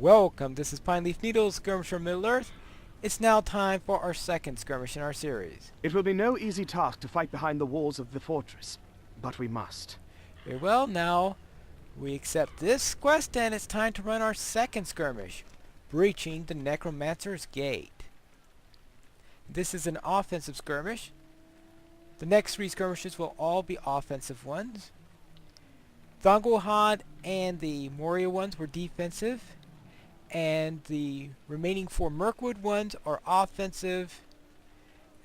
Welcome, this is Pineleaf Needles, Skirmisher of Middle-earth. It's now time for our second skirmish in our series. It will be no easy task to fight behind the walls of the fortress, but we must. Very well, now we accept this quest and it's time to run our second skirmish, breaching the Necromancer's gate. This is an offensive skirmish. The next three skirmishes will all be offensive ones. Dol Guldur and the Moria ones were defensive, and the remaining four Mirkwood ones are offensive,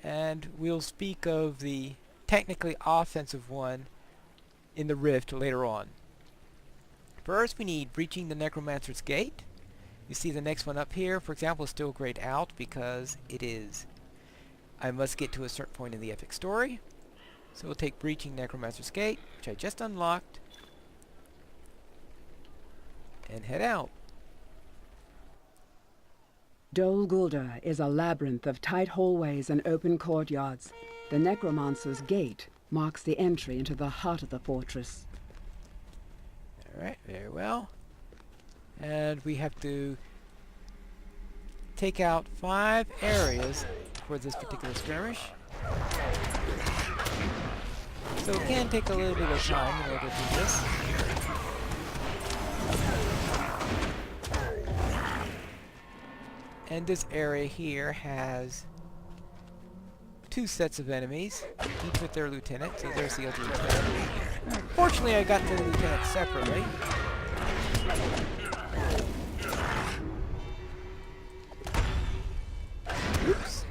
and we'll speak of the technically offensive one in the Rift later on. First, we need breaching the Necromancer's gate. You see the next one up here, for example, is still grayed out because it is I must get to a certain point in the epic story. So we'll take breaching Necromancer's gate, which I just unlocked, and head out. Dol Guldur is a labyrinth of tight hallways and open courtyards. The Necromancer's gate marks the entry into the heart of the fortress. Alright, very well. And we have to take out 5 areas for this particular skirmish. So it can take a little bit of time in order to do this. And this area here has 2 sets of enemies, each with their lieutenant. So there's the other lieutenant. Fortunately, I got the lieutenant separately. Oops.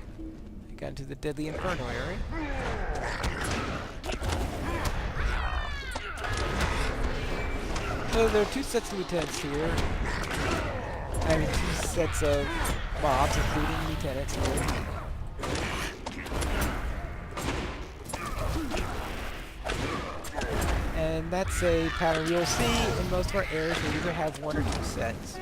I got into the Deadly Inferno area. So there are 2 sets of lieutenants here. I mean, 2 sets of mobs, including lieutenants here. And that's a pattern you'll see in most of our areas. We either have 1 or 2 sets.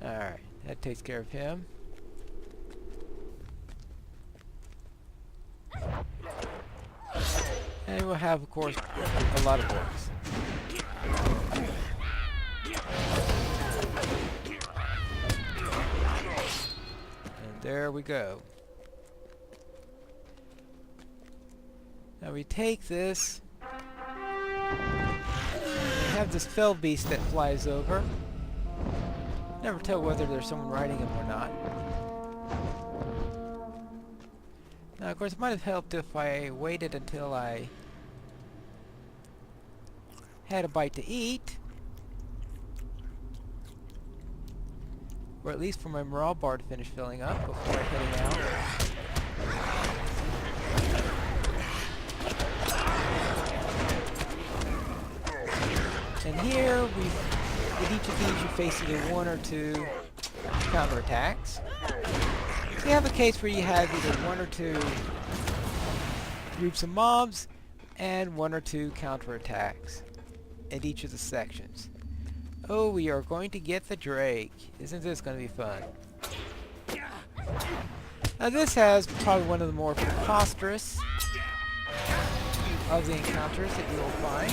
Alright, that takes care of him. And we'll have, of course, a lot of orcs. And there we go. Now we take this. We have this fell beast that flies over. Never tell whether there's someone riding him or not. Now, of course, it might have helped if I waited until I had a bite to eat. Or at least for my morale bar to finish filling up before heading out. And here, with each of these, you face either 1 or 2 counterattacks. So you have a case where you have either 1 or 2 groups of mobs and 1 or 2 counterattacks at each of the sections. Oh, we are going to get the Drake. Isn't this going to be fun? Now this has probably one of the more preposterous of the encounters that you will find.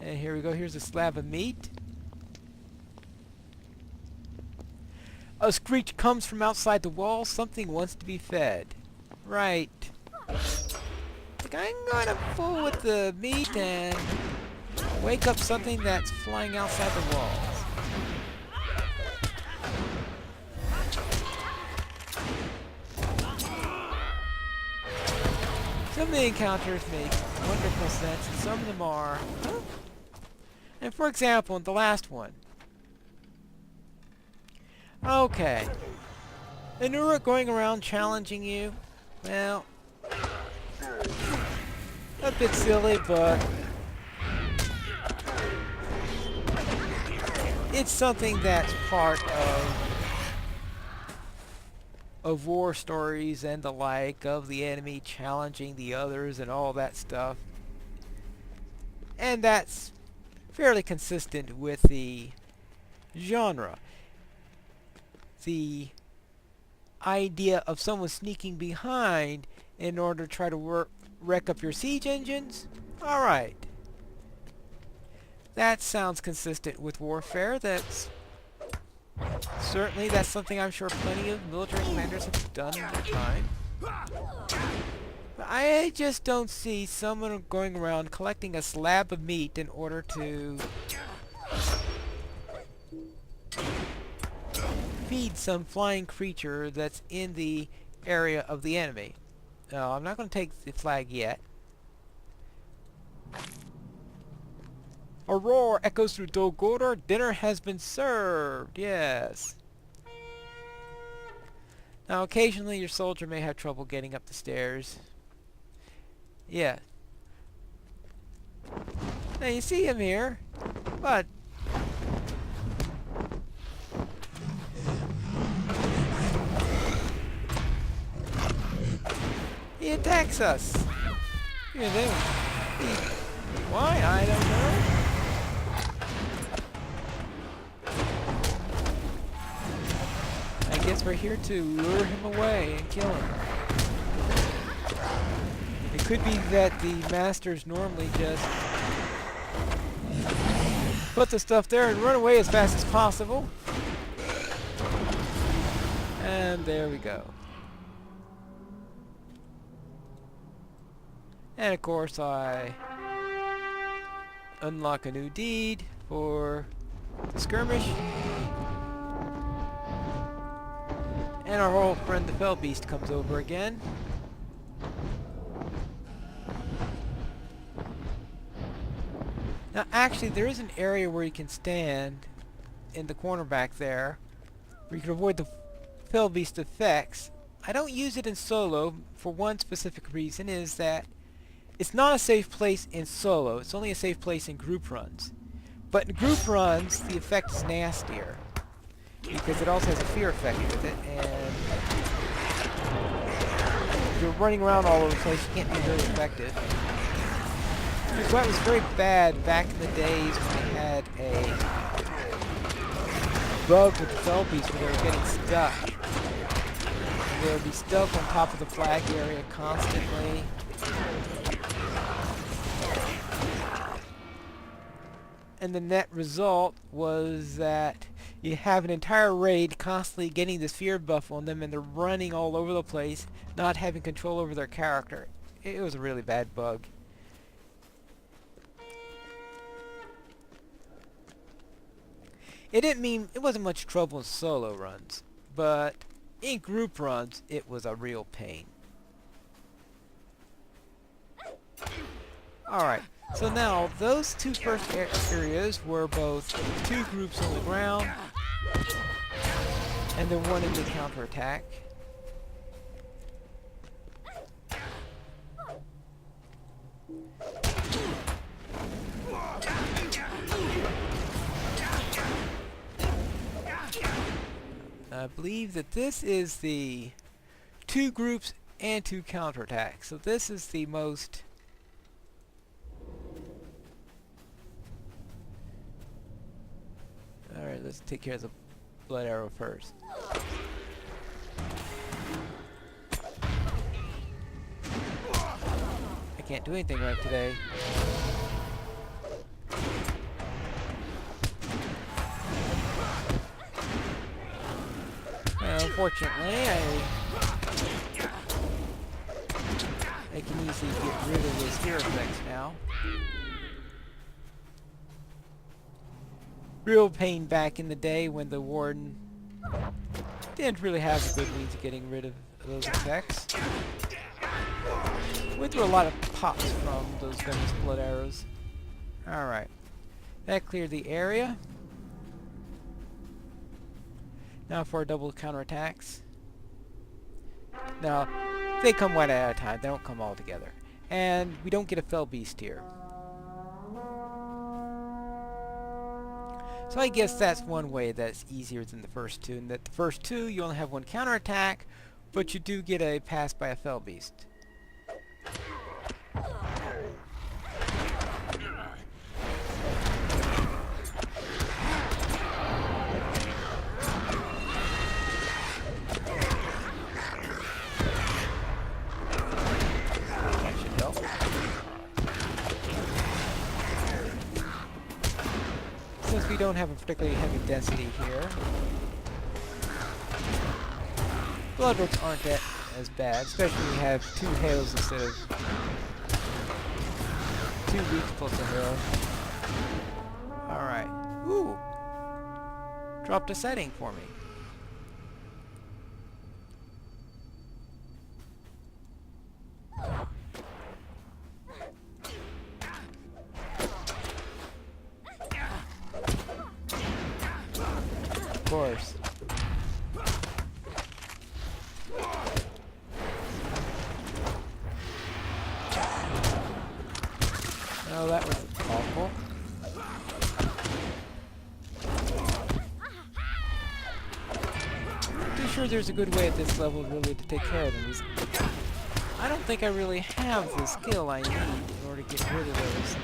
And here we go. Here's a slab of meat. A screech comes from outside the wall. Something wants to be fed. Right. Like, I'm gonna fool with the meat and wake up something that's flying outside the walls. Some of the encounters make wonderful sense, and some of them are... Huh? And for example, in the last one. Okay. An Uruk going around challenging you? Well, a bit silly, but it's something that's part of war stories and the like, of the enemy challenging the others and all that stuff. And that's fairly consistent with the genre. The idea of someone sneaking behind in order to try to wreck up your siege engines? Alright. That sounds consistent with warfare. That's something I'm sure plenty of military commanders have done in their time. But I just don't see someone going around collecting a slab of meat in order to feed some flying creature that's in the area of the enemy. No, I'm not going to take the flag yet. A roar echoes through Dol Guldur. Dinner has been served. Yes. Now, occasionally your soldier may have trouble getting up the stairs. Yeah. Now you see him here, but he attacks us. You know, why? I don't know. I guess we're here to lure him away and kill him. It could be that the masters normally just put the stuff there and run away as fast as possible. And there we go. And of course I unlock a new deed for the skirmish. And our old friend the Fell Beast comes over again. Now actually there is an area where you can stand in the corner back there where you can avoid the Fell Beast effects. I don't use it in solo for one specific reason, is that it's not a safe place in solo, it's only a safe place in group runs. But in group runs the effect is nastier because it also has a fear effect with it, and if you're running around all over the place you can't be very effective. So that was very bad back in the days when we had a bug with the Fell Beast where they were getting stuck. They would be stuck on top of the flag area constantly. And the net result was that you have an entire raid constantly getting this fear buff on them and they're running all over the place, not having control over their character. It was a really bad bug. It didn't mean it wasn't much trouble in solo runs, but in group runs it was a real pain. Alright, so now those two first areas were both two groups on the ground and then one in the counterattack. I believe that this is the two groups and two counterattacks. So this is the most alright, let's take care of the blood arrow first. I can't do anything right today. Unfortunately, I can easily get rid of those fear effects now. Real pain back in the day when the Warden didn't really have a good means of getting rid of those effects. Went through a lot of pops from those venomous blood arrows. Alright. That cleared the area. Now for our double counterattacks. Now, they come one at a time, they don't come all together. And we don't get a Fell Beast here. So I guess that's one way that's easier than the first two, and that the first two you only have one counterattack, but you do get a pass by a Fell Beast. we don't have a particularly heavy density here. Bloodworks aren't that as bad, especially when you have 2 hails instead of 2 weeks plus a hail. Alright. Ooh! Dropped a setting for me. Of course. Oh, that was awful. Pretty sure there's a good way at this level really to take care of them. I don't think I really have the skill I need in order to get rid of those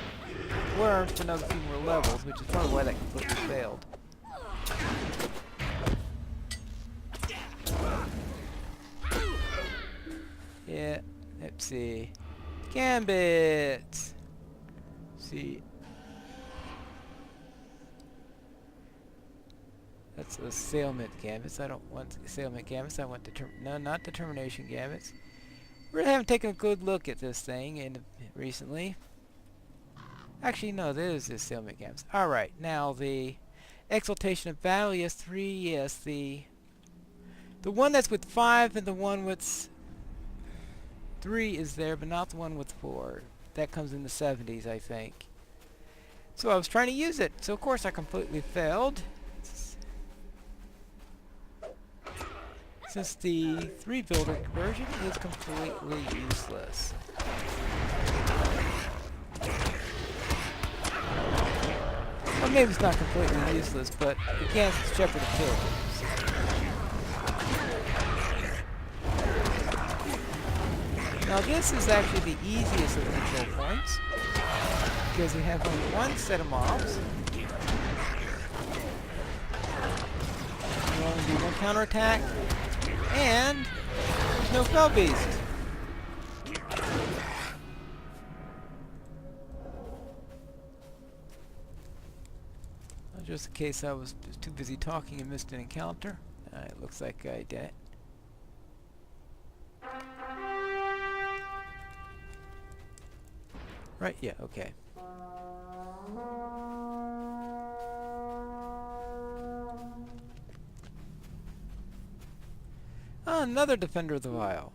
worms for another few more levels, which is probably why that completely failed. Yeah, let's see. Gambits! See. That's a Assailment Gambits. I don't want Assailment Gambits. I want no, not Determination Gambits. Really haven't taken a good look at this thing recently. Actually, no, there is the Assailment Gambits. Alright, now the Exaltation of Battle, yes, 3, yes, the one that's with 5 and the one with 3 is there, but not the one with 4. That comes in the 70s, I think. So I was trying to use it, so of course I completely failed. Since the 3-builder version is completely useless. Well, maybe it's not completely useless, but against Shepherd of Pilgrims. Now this is actually the easiest of the control points, because you have only one set of mobs. You only do one counterattack, and there's no Fell Beast. Just in case I was too busy talking and missed an encounter. It looks like I did. Right, yeah, okay. Ah, another Defender of the Vial.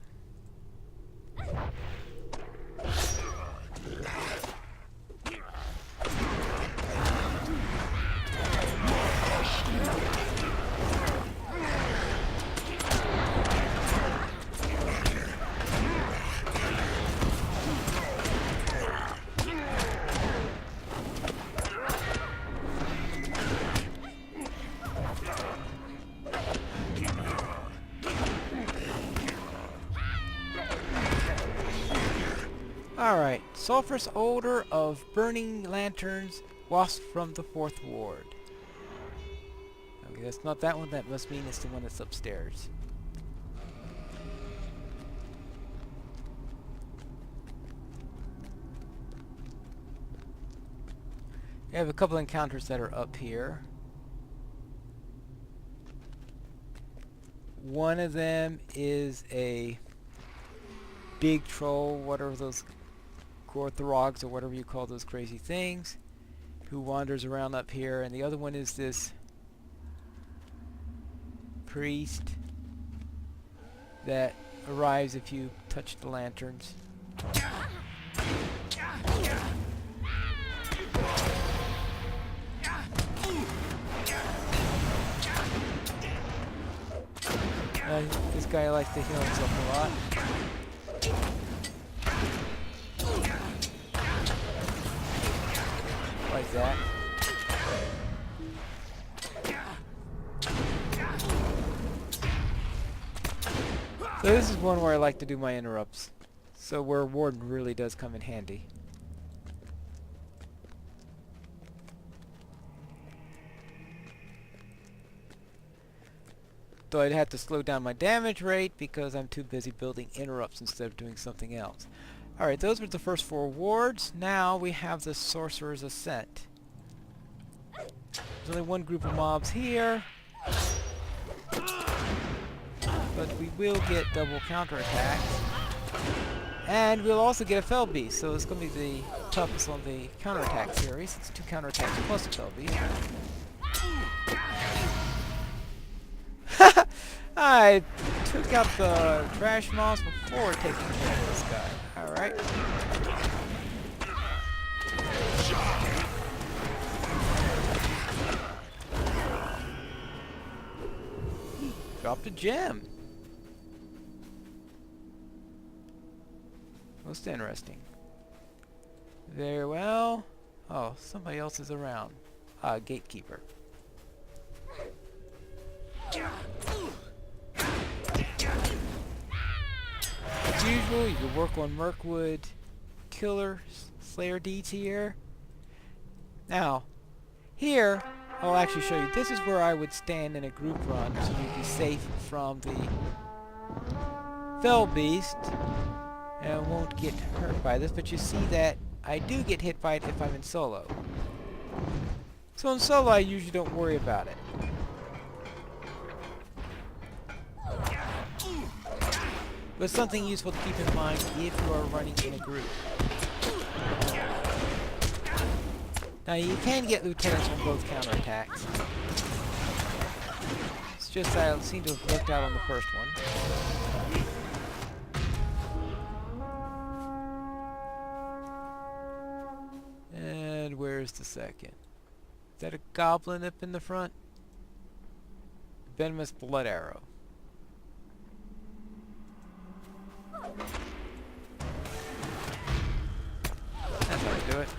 Alright, sulphurous odor of burning lanterns wafts from the 4th ward. Okay, that's not that one, that must mean it's the one that's upstairs. I have a couple encounters that are up here. One of them is a big troll, whatever those Gorthrogs or whatever you call those crazy things, who wanders around up here, and the other one is this priest that arrives if you touch the lanterns. This guy likes to heal himself a lot. Like that. So this is one where I like to do my interrupts. So where Warden really does come in handy. Though I'd have to slow down my damage rate because I'm too busy building interrupts instead of doing something else. Alright, those were the first 4 wards. Now we have the Sorcerers Ascent. There's only one group of mobs here. But we will get double counterattacks. And we'll also get a Fell Beast, so it's going to be the toughest on the counterattack series. It's 2 counterattacks plus a Fell Beast. I took out the trash mobs before taking care of this guy. Alright. Dropped a gem. Most interesting. Very well. Oh, somebody else is around. Gatekeeper. As usual, you can work on Mirkwood Killer Slayer deeds here. Now, here, I'll actually show you. This is where I would stand in a group run so you'd be safe from the Fell Beast and won't get hurt by this, but you see that I do get hit by it if I'm in solo. So in solo I usually don't worry about it. But something useful to keep in mind if you are running in a group. Now you can get lieutenants on both counterattacks. It's just that I seem to have lucked out on the first one. And where's the second? Is that a goblin up in the front? Venomous blood arrow. That's how I do it.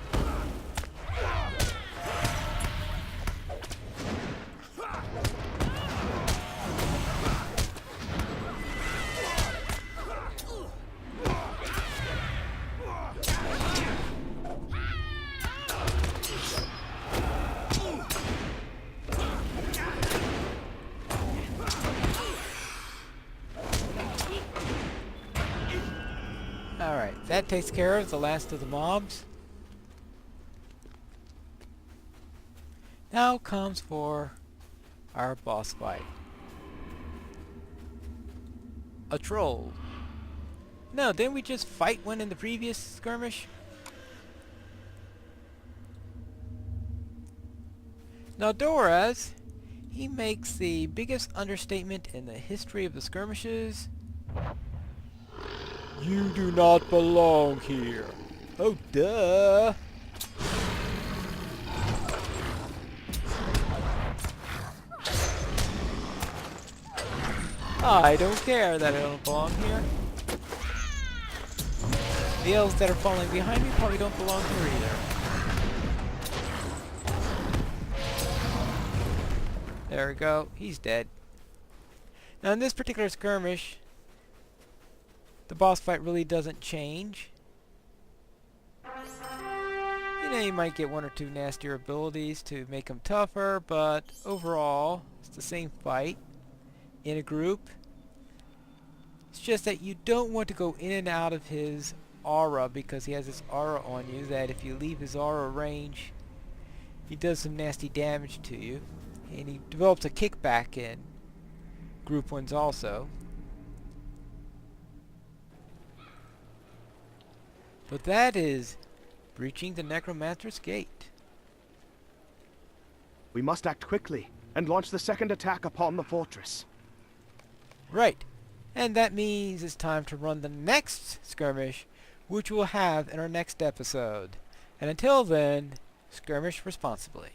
Alright, that takes care of the last of the mobs. Now comes for our boss fight. A troll. No, didn't we just fight one in the previous skirmish? Now Doraz, he makes the biggest understatement in the history of the skirmishes. You do not belong here. Oh, duh. I don't care that I don't belong here. The elves that are falling behind me probably don't belong here either. There we go. He's dead. Now in this particular skirmish, the boss fight really doesn't change. You know, you might get 1 or 2 nastier abilities to make him tougher, but overall, it's the same fight in a group. It's just that you don't want to go in and out of his aura because he has this aura on you that if you leave his aura range, he does some nasty damage to you. And he develops a kickback in group ones also. But that is breaching the Necromancer's gate. We must act quickly and launch the second attack upon the fortress. Right. And that means it's time to run the next skirmish, which we'll have in our next episode. And until then, skirmish responsibly.